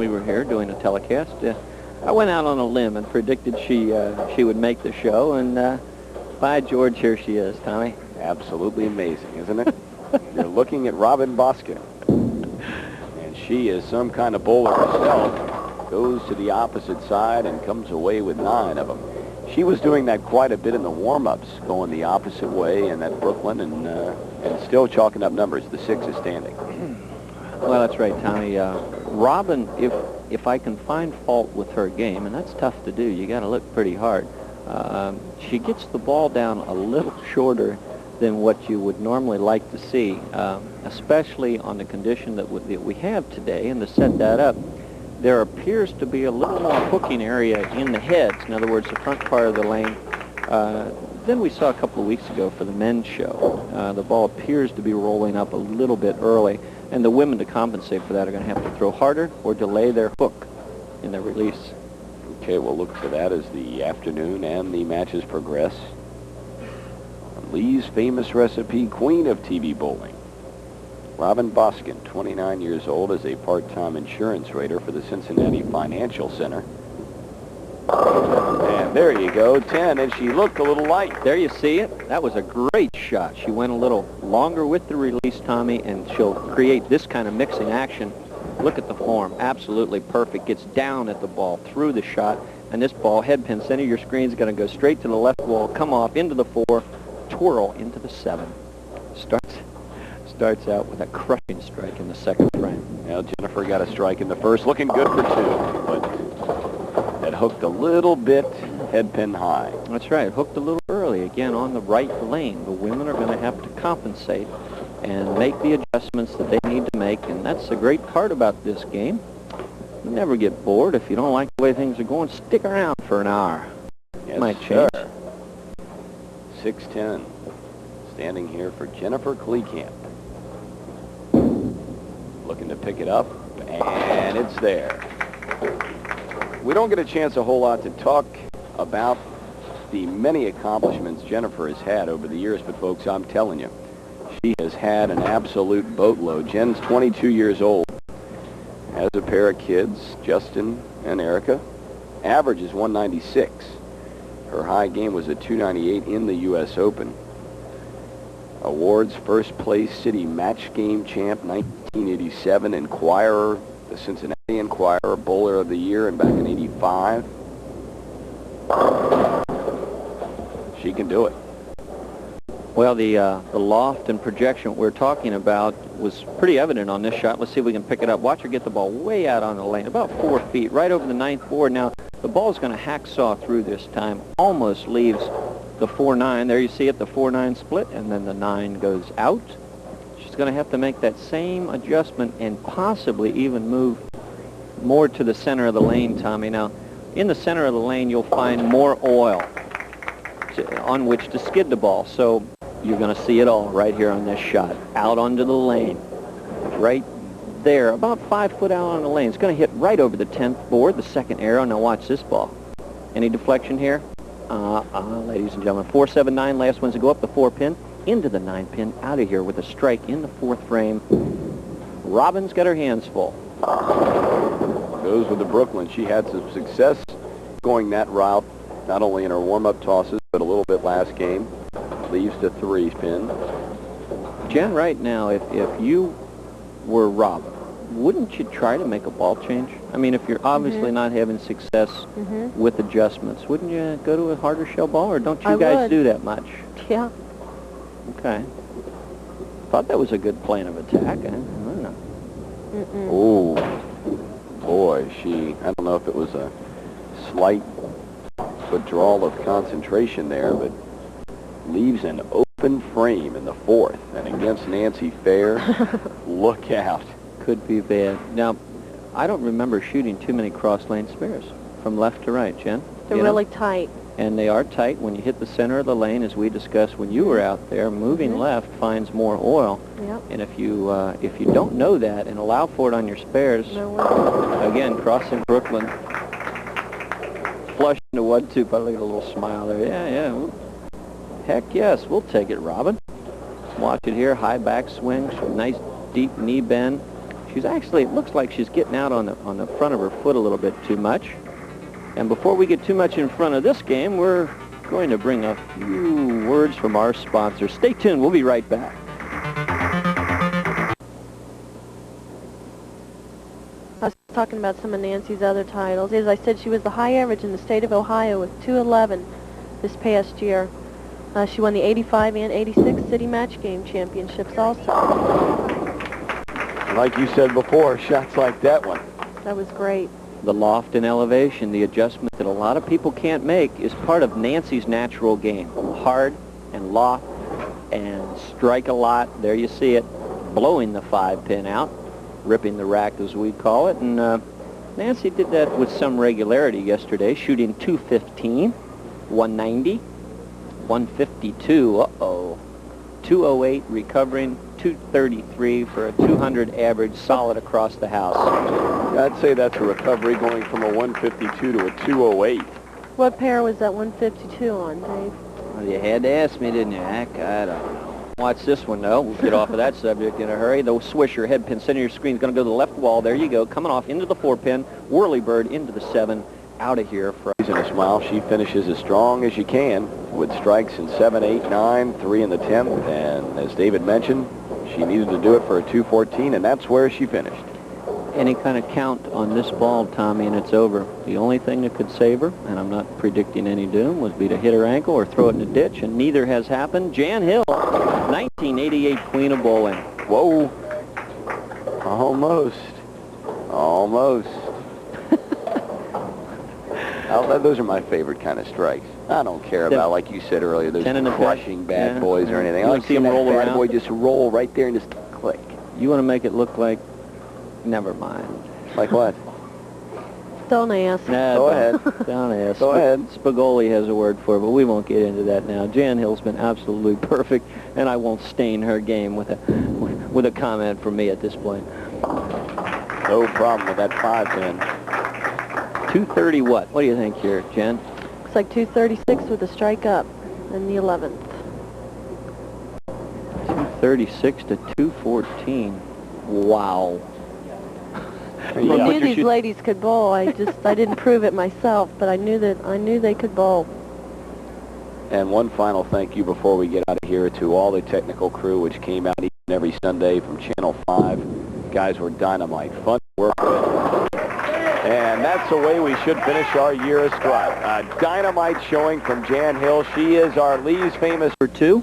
we were here doing a telecast. I went out on a limb and predicted she would make the show, and by George, here she is, Tommy. Absolutely amazing, isn't it? You're looking at Robin Bosken, and she is some kind of bowler herself. Goes to the opposite side and comes away with 9 of them. She was doing that quite a bit in the warm-ups, going the opposite way in that Brooklyn, and still chalking up numbers. The 6 is standing. Well, that's right, Tommy. Robin, if I can find fault with her game, and that's tough to do, you got to look pretty hard. She gets the ball down a little shorter than what you would normally like to see, especially on the condition that we have today. And to set that up, there appears to be a little more hooking area in the heads, in other words, the front part of the lane, than we saw a couple of weeks ago for the men's show. The ball appears to be rolling up a little bit early, and the women, to compensate for that, are going to have to throw harder or delay their hook in their release. Okay, we'll look for that as the afternoon and the matches progress. Lee's famous recipe, queen of TV bowling. Robin Bosken, 29 years old, is a part-time insurance rater for the Cincinnati Financial Center. And there you go, 10, and she looked a little light. There you see it. That was a great shot. She went a little longer with the release, Tommy, and she'll create this kind of mixing action. Look at the form. Absolutely perfect. Gets down at the ball through the shot, and this ball, head pin center of your screen, is going to go straight to the left wall, come off into the 4, twirl into the 7. Starts out with a crushing strike in the second frame. Well, Jennifer got a strike in the first, looking good for 2, but that hooked a little bit head pin high. That's right. Hooked a little early, again, on the right lane. The women are going to have to compensate and make the adjustments that they need to make, and that's the great part about this game. You never get bored. If you don't like the way things are going, stick around for an hour. Yes, might change. 6-10. Standing here for Jennifer Klekamp. Looking to pick it up, and it's there. We don't get a chance a whole lot to talk about the many accomplishments Jennifer has had over the years, but folks, I'm telling you, she has had an absolute boatload. Jen's 22 years old, has a pair of kids, Justin and Erica. Average is 196. Her high game was a 298 in the U.S. Open. Awards: first place city match game champ 1987, Inquirer, the Cincinnati Inquirer Bowler of the Year, and back in '85. She can do it. Well, the loft and projection we're talking about was pretty evident on this shot. Let's see if we can pick it up. Watch her get the ball way out on the lane, about 4 feet, right over the 9th board. Now, the ball's going to hacksaw through this time, almost leaves the 4-9. There you see it, the 4-9 split, and then the 9 goes out. She's going to have to make that same adjustment and possibly even move more to the center of the lane, Tommy. Now, in the center of the lane, you'll find more oil on which to skid the ball. So you're going to see it all right here on this shot. Out onto the lane. Right there, about 5 foot out on the lane. It's going to hit right over the 10th board, the second arrow. Now watch this ball. Any deflection here? Ladies and gentlemen, 4-7-9, last ones to go up the 4 pin, into the 9 pin, out of here with a strike in the 4th frame. Robin's got her hands full. Goes with the Brooklyn. She had some success going that route, not only in her warm-up tosses, but a little bit last game. Leaves the 3 pin. Jen, right now, if you were Robin, wouldn't you try to make a ball change? I mean, if you're obviously not having success with adjustments, wouldn't you go to a harder shell ball, or don't you guys do that much? Yeah. Okay. Thought that was a good plan of attack. I don't know. Oh, boy, I don't know if it was a slight withdrawal of concentration there, but leaves an open frame in the 4th, and against Nancy Fehr, look out. Could be bad. Now, I don't remember shooting too many cross-lane spares from left to right, Jen. They're really tight. And they are tight when you hit the center of the lane, as we discussed when you were out there. Moving left finds more oil. Yep. And if you don't know that and allow for it on your spares, again, crossing Brooklyn, flush into 1-2, probably a little smile there. Yeah. Heck yes, we'll take it, Robin. Watch it here, high back swing, nice deep knee bend. She's actually, it looks like she's getting out on the front of her foot a little bit too much. And before we get too much in front of this game, we're going to bring a few words from our sponsor. Stay tuned. We'll be right back. I was talking about some of Nancy's other titles. As I said, she was the high average in the state of Ohio with 211 this past year. She won the 85 and 86 city match game championships also. Like you said before, shots like that one. That was great. The loft and elevation, the adjustment that a lot of people can't make, is part of Nancy's natural game. Hard and loft and strike a lot. There you see it, blowing the 5-pin out, ripping the rack as we call it. And Nancy did that with some regularity yesterday, shooting 215, 190, 152, 208, recovering 233 for a 200 average, solid across the house. I'd say that's a recovery going from a 152 to a 208. What pair was that 152 on, Dave? Well, you had to ask me, didn't you, Hack? I don't know. Watch this one, though. We'll get off of that subject in a hurry. The swisher head pin center of your screen is going to go to the left wall. There you go. Coming off into the 4-pin. Whirly bird into the 7. Out of here. In a smile, she finishes as strong as you can with strikes in 7, 8, 9, 3 in the 10th. And as David mentioned, she needed to do it for a 214, and that's where she finished. Any kind of count on this ball, Tommy, and it's over. The only thing that could save her, and I'm not predicting any doom, would be to hit her ankle or throw it in the ditch, and neither has happened. Jan Hill, 1988 Queen of Bowling. Whoa. Almost. Almost. Those are my favorite kind of strikes. I don't care about, like you said earlier, those crushing bad boys or anything. I like to see that bad boy just roll right there and just click. You want to make it look like... Never mind. Like what? Don't ask. Nah, Go ahead. Don't ask. Go ahead. Spagoli has a word for it, but we won't get into that now. Jan Hill's been absolutely perfect, and I won't stain her game with a comment from me at this point. No problem with that 5-pin. 230 what? What do you think here, Jen? Looks like 236 with a strike up in the 11th. 236 to 214. Wow. I knew these ladies could bowl. I didn't prove it myself, but I knew they could bowl. And one final thank you before we get out of here to all the technical crew which came out each and every Sunday from Channel 5. Guys were dynamite, fun to work with. And that's the way we should finish our year of Stripe. A dynamite showing from Jan Hill. She is our Lee's famous For 2.